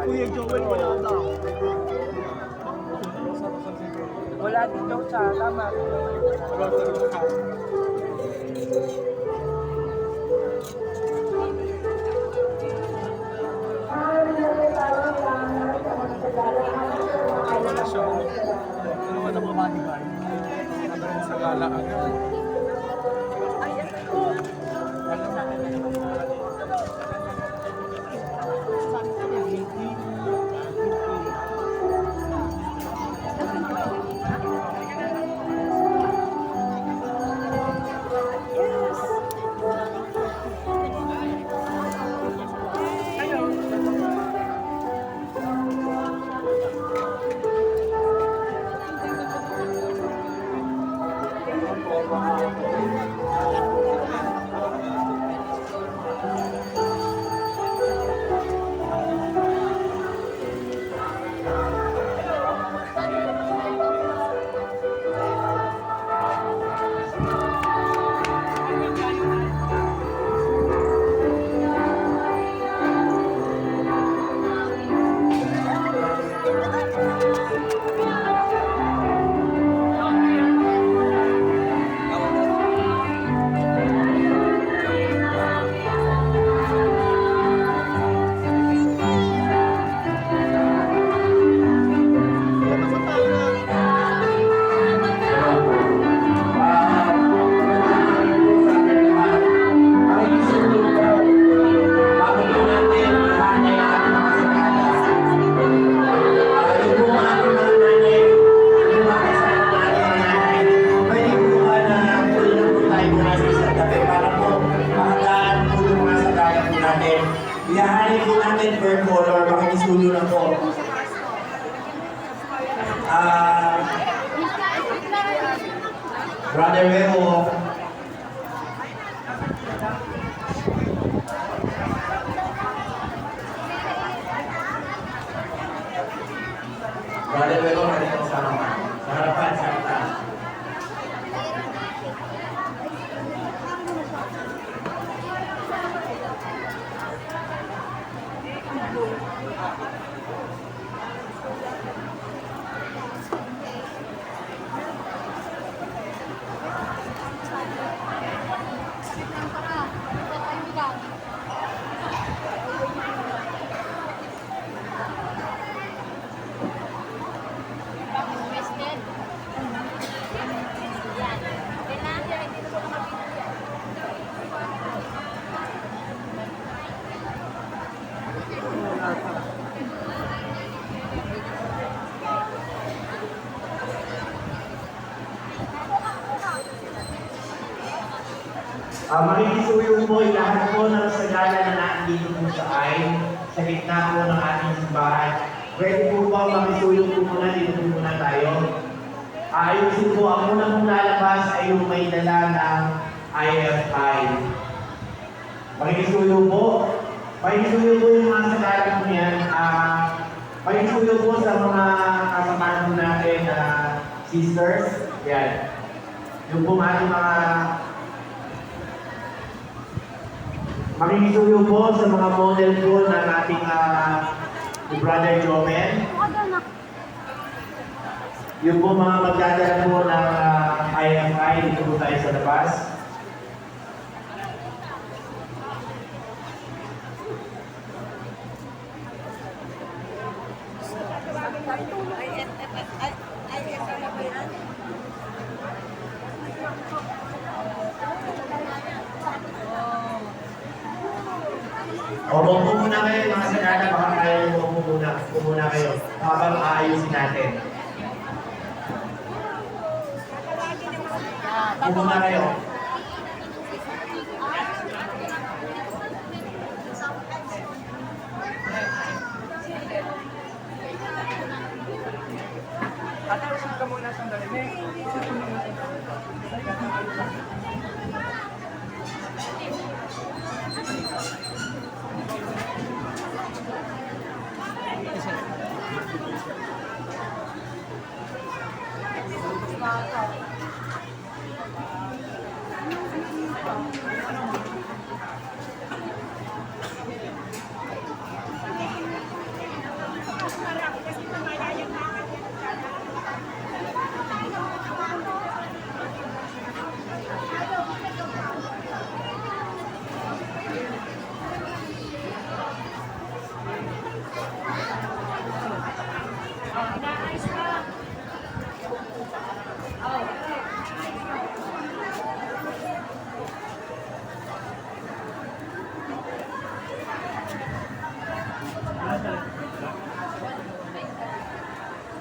Kuya Joel, wala daw. Wala din daw siya, tama. Wala siya. Ano ba na mga bodyguard? Ano rin sa galaan? Ihahali po natin per color, makikisulo na po. Brother Memo. Brother Memo, halika sa harapan. Sa harapan, sa harapan. Makikisuyo po lahat po ng sagala na nandito po sa ay sa gitna po ng ating simbahan. Pwede po ba makisuyo po muna, dito po muna tayo. Ayusin po, ang muna pong lalabas ay yung may dala ng IFI. Makikisuyo po. Makikisuyo po yung mga sagala po yan. Makikisuyo po sa mga kasamahan po natin na sisters. Yan. Yung po ating mga makikisuyo po sa mga model po ng ating Brother Jomen. Yung po mga magdadala po ng IFI, dito po tayo sa labas. Opo po muna kayo, mga sagana, baka kayo muna kayo habang aayusin natin. Muna kayo. Atawag ka muna sandali.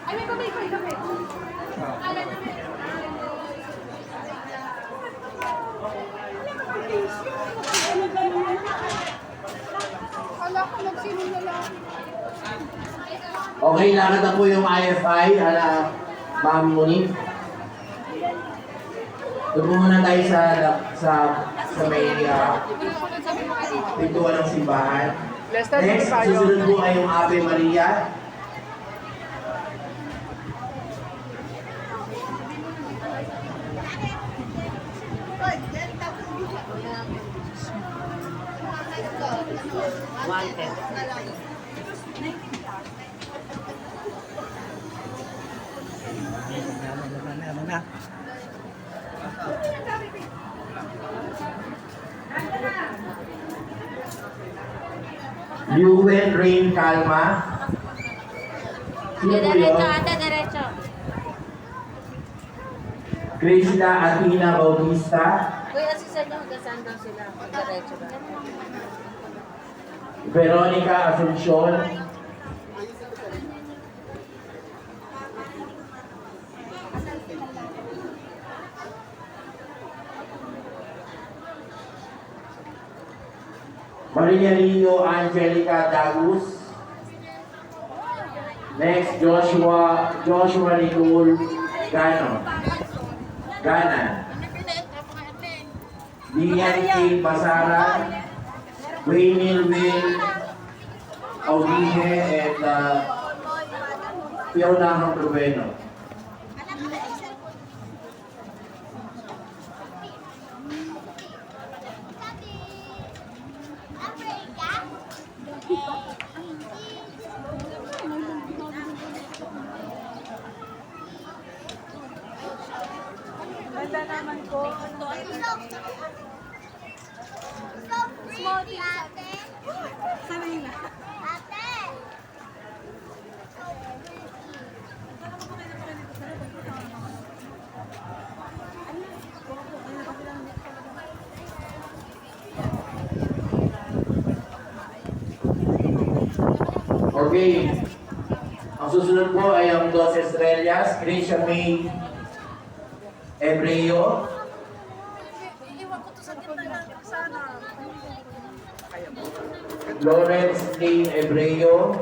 Ay, may kamay ko, kape. Wala ko, nagsino na lang. Okay, lakad na po yung IFI, Ma'am Monique. Doon po muna tayo sa may pintuan ng simbahan. Next, susunod po ay yung Ave Maria. Yuen Rain Calma. Sino po yun? Diretso, ate, diretso. Crisla Athena Bautista. Kuya, assistant nyo, hanggang saan daw sila? Diretso ba? Veronica Asuncion. Maria Lino Angelica Dagus. Next, Joshua Nicole Ganan. Lilian K. Basaran. Wayne Will Audige and Fiona Hamprobueno. Ganda naman ko. Small ate. Sanay na. Ate! Okay. Ang susunod po ay ang Dos Estrellas, Gracia May Ebreo, Iwan ko to sa tindahan. Sana. Lawrence Lane Ebreo,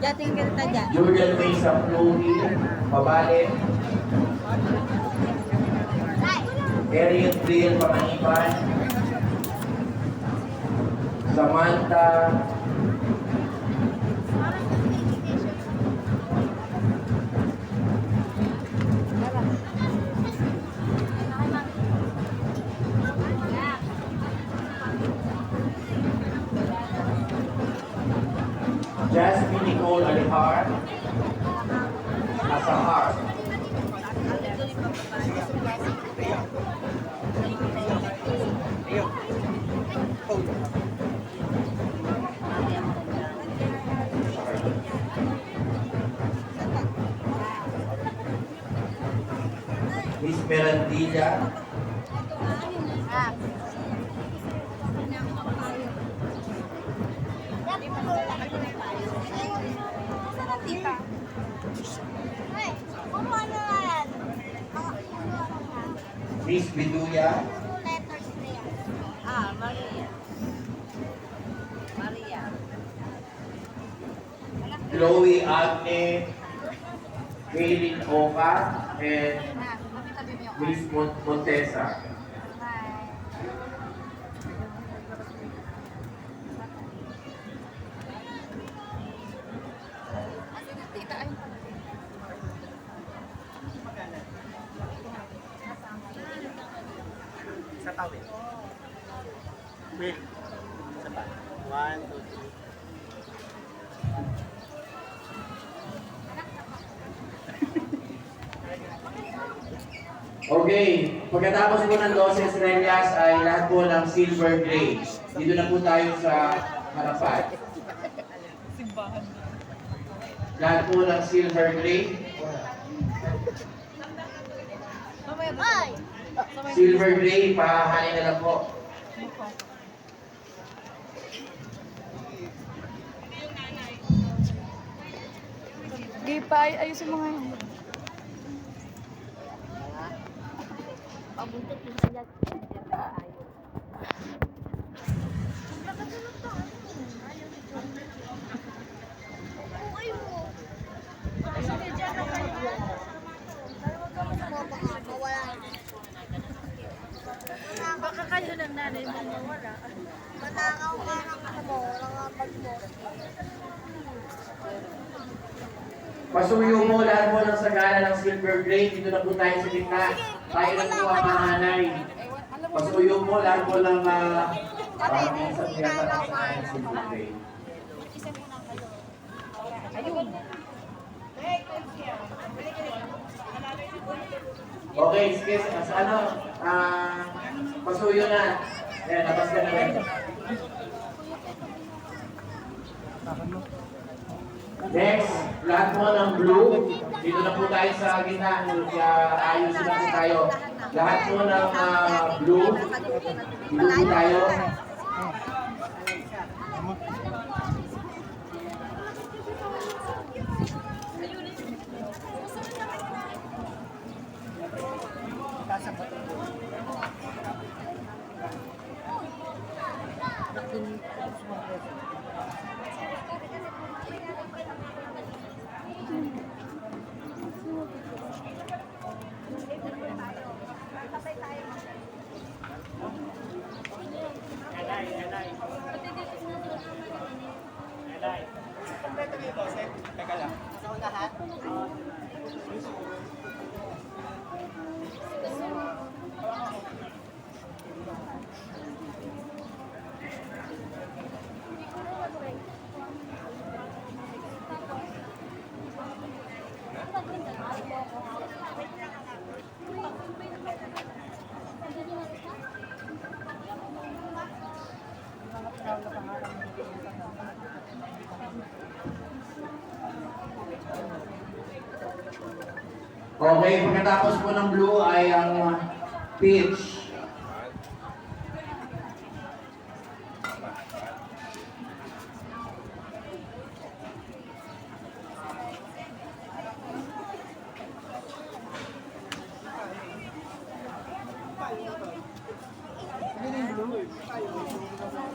Dating kita dyan. Julian May Sapluhi, Mabale, Ariel Dale Panganiban, Samantha, Jasmine Nicole Alihar, Asahar, Miss Merandilla, Miss Biduya, Maria. Maria. Chloe Agne, Kaylin Oka, and Miss Montesa. Sa tawid. Will. Isa pa. 1, 2, 3. Okay, pagkatapos po ng 12 estrellas ay lahat po ng silver gray. Dito na po tayo sa harapan. Lahat po ng silver gray. Silver gray, pahahanin na lang po. Ayusin mo nga yun. Pabuntot yung kanya. Baka kayo ng nanay mo mawala. Manakaw ka ng ano mo, ng bag mo. Pasuyo mo lahat po ng sagana ng silver grade. Dito na po tayo sa gitna. Tayo na po ang mahanay. Pasuyo mo lahat po ng sa tiyata ng sagana ng silver grade. Okay, sige, sa ano, pasuyo na. Ayan, labas ka na rin. Next, lahat po ng blue. Dito na po tayo sa gitna. Ayusin na po tayo. Lahat po ng blue. Dito po tayo. Teka lang. Okay, pagkatapos po ng blue ay ang peach.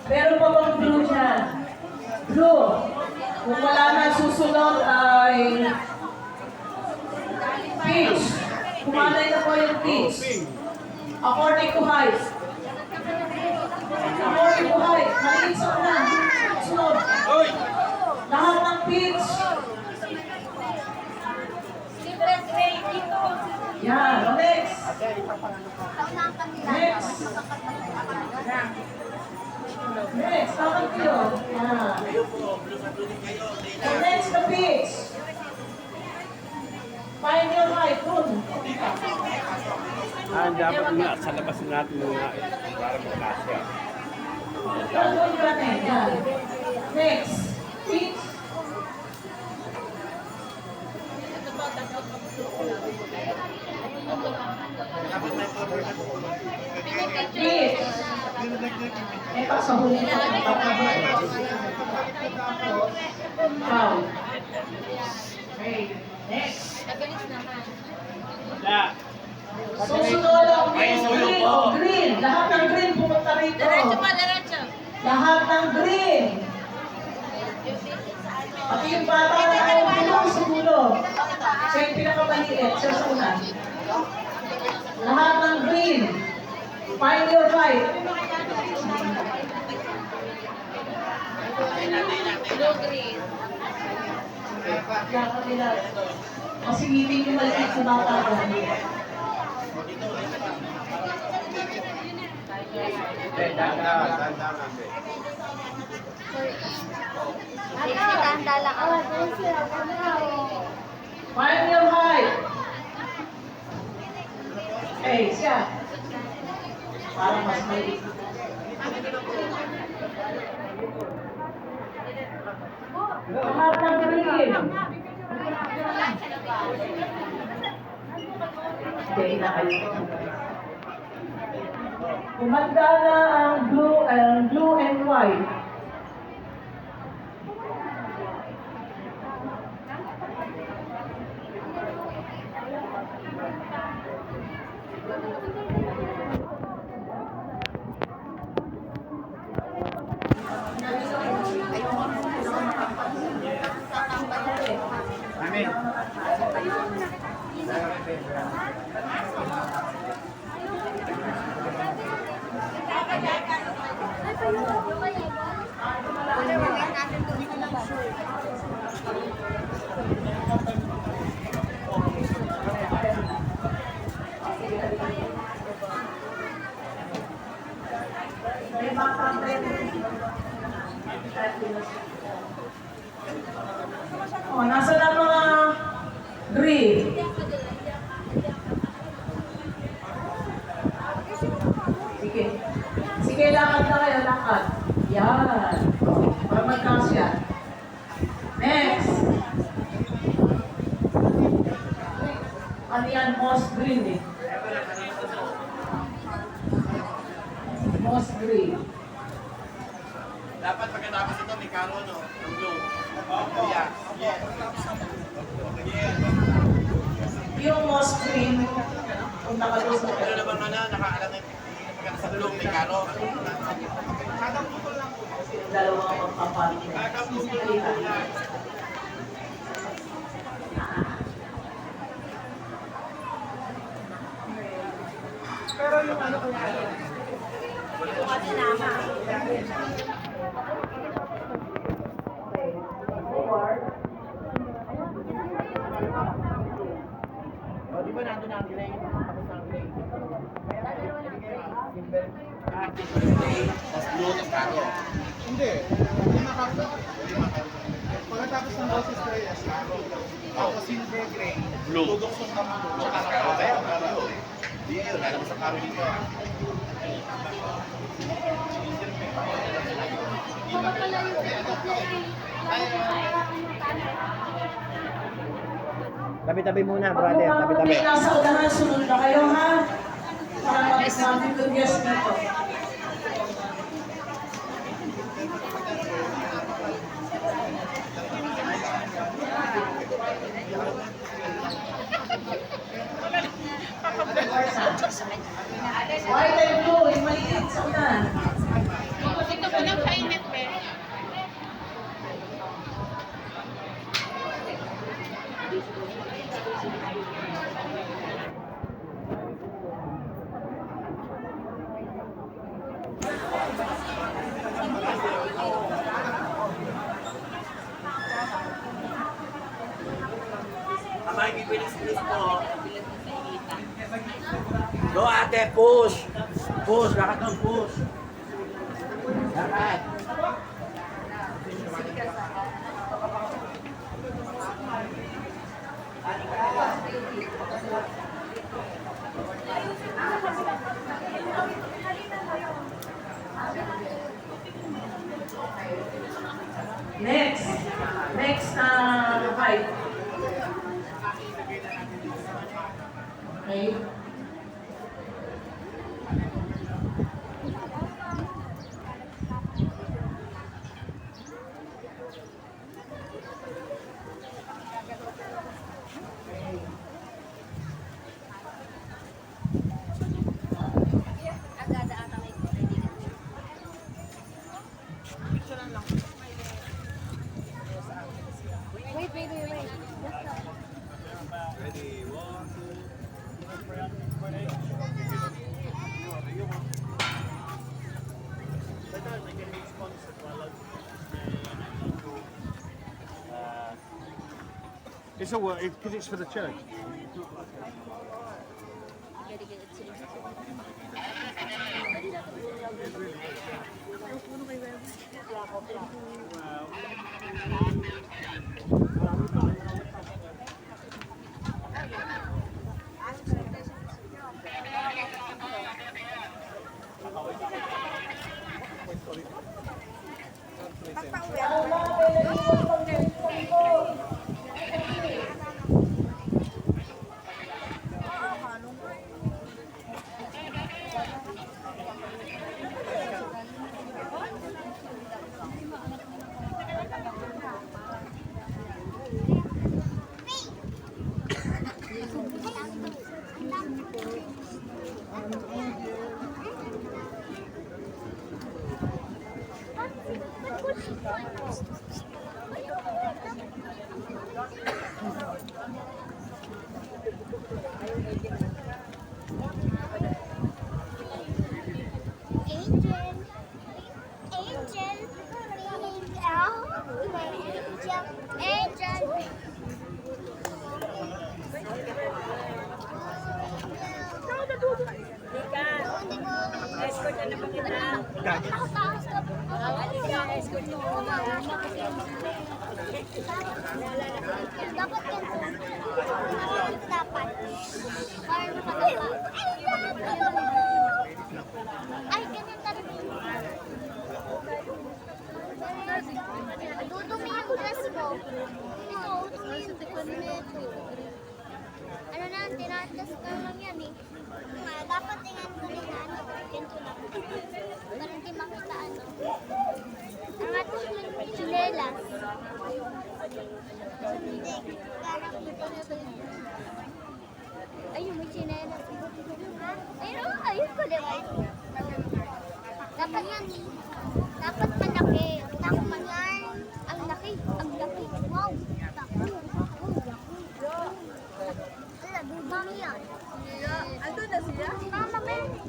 Meron pa bang blue dyan? Blue. Kung wala na susunod ay peach. Kumanay na po yung peach. According to height. According to height. Maliit sa una. Sunod. Lahat ng peach. Yan. Next. Next. Next, tawag kayo. Yan. So next, the peach. Find your height. Dun. Dapat nga, sa labas natin muna para magkasya. Dun ka na. Yan. Next, peach. Peach. Ito sa huli na. Wow. Okay. Next. Susunod ang green o green. Lahat ng green pumunta rito. Diretso. Lahat ng green. Pati yung bata na ayaw bilong sa ulo. Siya yung pinakamaliit. Siya sa una. Lahat ng green. Find your fight. Kaya kanila. Kasi ngiting yung maliit sa bata ko. Tanda lang ako. Find your height. Eh, siya. Para mas may... Lahat ng green. Hindi na kayo. Kumanda na ang blue and white. May batang oh, nasa na mga brief? Sige. Sige, lakad na kayo, lakad. Yan. Para magkasya. Next. Ano yan? Moss green eh. Moss green. Dapat pagkatapos ito, may karo, no? Ang blue. Yeah. Yes. Yung moss green, kung nakalos na Pero naman nakaalam na sa blue, may karo. dalawang magpapalit na. Pero yung ano ko O, di ba nandun ang gray? Tapos ang gray. Silver. Tapos blue, tapos karo. Hindi. Hindi makakita. Pagkatapos ng boses gray, as karo. Tapos silver gray. Blue. Tuduksong ng blue. Tsaka karo. Kaya karo. Di yun, lalabas ang karo dito. Tabi-tabi muna, brother. Tabi-tabi. May nasa unahan, sunod na kayo ha. Para mag-guess dito. White and blue, yung maliit sa unahan. Ito ko lang kainit, be. Amay, bibilis po. Go ate, push! Push, lakad ng push. Lakad. Next. Next na fight. Okay. Wait, wait, wait, wait. Ready, 1, 2, it's a work because it's for the church. Nakataas ka po. Dapat yan po. Dapat. Para makadapa. Ay, ganyan talaga. Dudumi yung dress mo. Ito, dudumi yung dress nito. Ano na, tinatas ka lang yan eh. Dapat tingnan ko rin na ano, ganito lang. Para hindi makita ano. Ang ating chinelas. Hindi, parang ito. Ayun, may chinelas. Ayun, ayun ko diba? Dapat yan eh. Dapat malaki. Dapat yan. Ang laki. Ang laki. Wow. Ala, dudami yan. Ando na siya? Mama, meron.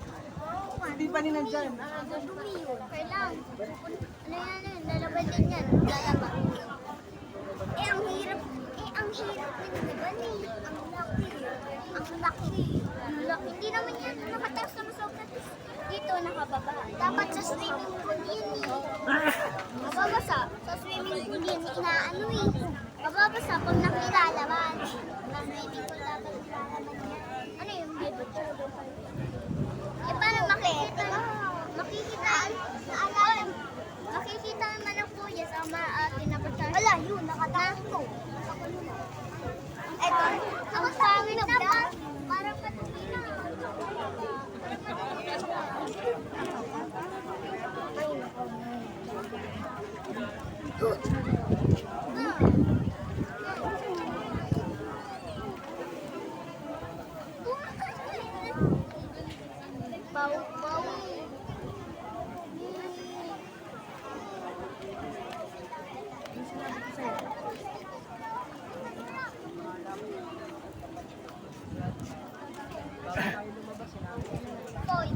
Hindi pa rin nandyan. Dudumi yun. Kailang. Ano yan eh. Lalaban din yan. Lalaban. Ang hirap. Ang hirap din naman eh. Ang laki. Ang laki. Ang laki. Hindi naman yan nakataas na sobrang dito nakababa. Dapat sa swimming pool yun eh. Mababasa. Sa swimming pool yun. Inaano eh. Mababasa pag nakilalaman. Sa swimming pool dapat nakilalaman yan. Ano yung bibot? Eh paano makikita? Makikita sa alam. Makikita naman ang kuya sa mga tinapatan. Wala, yun. Nakataas ko. Eto. Ang pangit na pa. Parang patuloy na. Bau-bau. Hoy.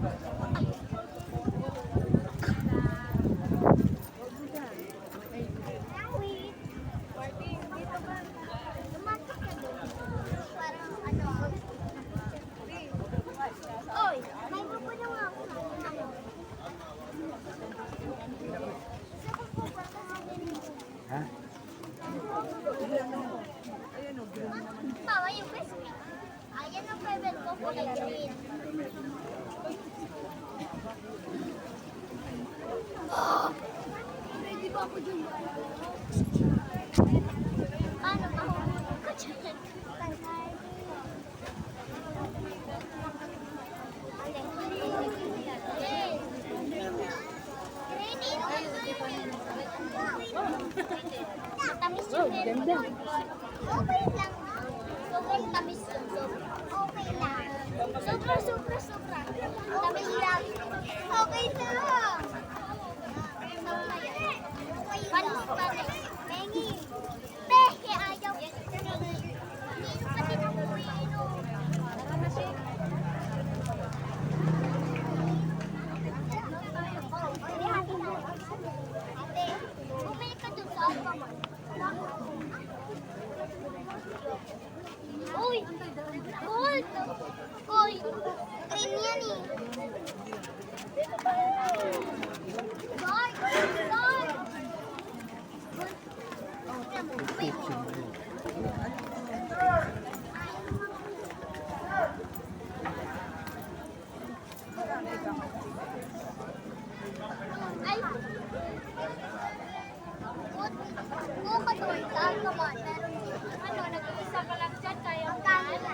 Wait. Dito ba? Lumatak ka doon. Parang ano. Oy, may grupo na nga ako. Ano? Ha? Bawa yung crispy. Ayan ang favorite ko, kulay green. Ready ba ako dyan? Paano mahulog ko dyan? Tamis yung ganda. Okay lang. Sobrang tamis yun. Okay lang. Sobra. Tamis lang. Okay lang. Panis. Mengi. Pehe, ayaw. Hindi pa din ako iinom. Ate, bumili ka dun sa Alphamart. Uy! Gold! Uy! Green yan eh. Gold! Gold! Ay! Kung katulad sa Alphamart, meron ano, nag-uisa ka lang dyan, kaya ang kaya. Ayan na.